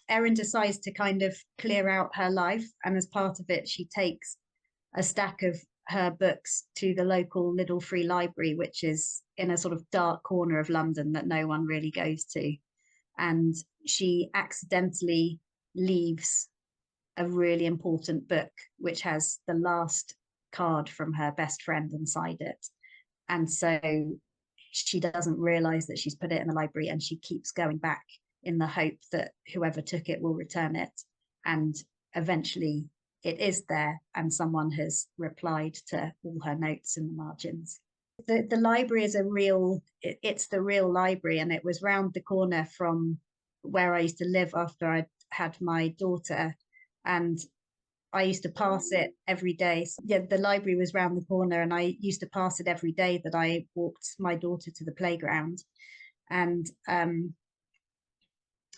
Erin decides to kind of clear out her life, and as part of it, she takes a stack of her books to the local Little Free Library, which is in a sort of dark corner of London that no one really goes to. And she accidentally leaves a really important book, which has the last card from her best friend inside it. And so she doesn't realize that she's put it in the library, and she keeps going back in the hope that whoever took it will return it. And eventually it is there, and someone has replied to all her notes in the margins. The library is it's the real library, and it was round the corner from where I used to live after I had my daughter, and I used to pass it every day. So, yeah, the library was round the corner, and I used to pass it every day that I walked my daughter to the playground. And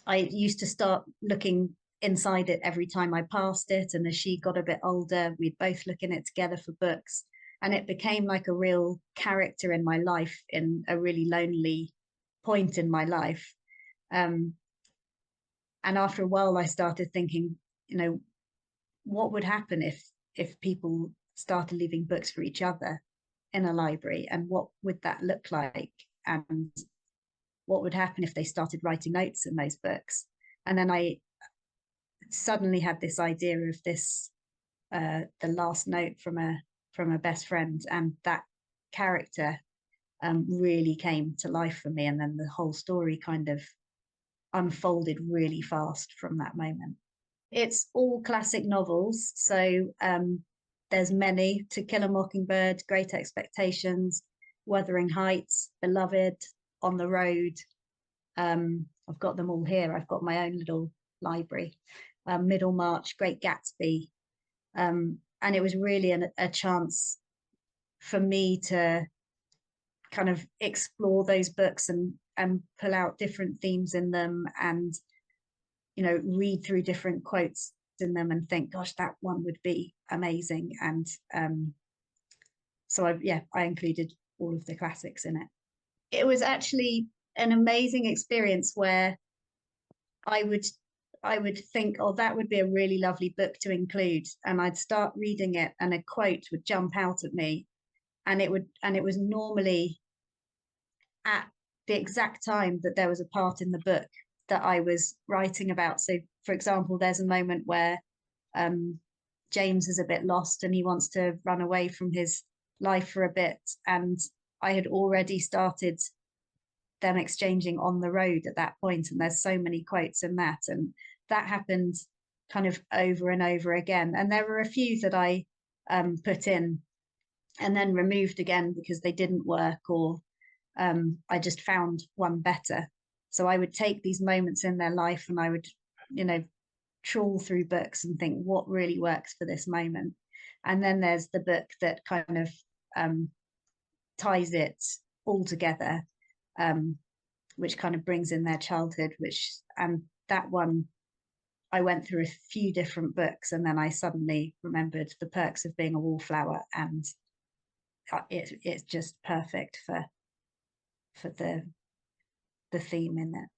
I used to start looking inside it every time I passed it. And as she got a bit older, we'd both look in it together for books. And it became like a real character in my life in a really lonely point in my life. And after a while, I started thinking, what would happen if people started leaving books for each other in a library, and what would that look like, and what would happen if they started writing notes in those books? And then I suddenly had this idea of this the last note from a best friend, and that character really came to life for me, and then the whole story kind of unfolded really fast from that moment. It's all classic novels, so there's many: To Kill a Mockingbird, Great Expectations, Wuthering Heights, Beloved, On the Road. I've got them all here. I've got my own little library. Middlemarch, Great Gatsby. And it was really a chance for me to kind of explore those books and pull out different themes in them, and read through different quotes in them and think, gosh, that one would be amazing. And so I included all of the classics in it. It was actually an amazing experience where I would think, oh, that would be a really lovely book to include, and I'd start reading it and a quote would jump out at me, and it was normally at the exact time that there was a part in the book that I was writing about. So, for example, there's a moment where James is a bit lost and he wants to run away from his life for a bit, and I had already started them exchanging on the road at that point, and there's so many quotes in that, and that happened kind of over and over again. And there were a few that I put in and then removed again because they didn't work, or I just found one better. So I would take these moments in their life and I would, trawl through books and think what really works for this moment. And then there's the book that kind of ties it all together, which kind of brings in their childhood, and that one, I went through a few different books, and then I suddenly remembered The Perks of Being a Wallflower, and it's just perfect for the theme in it.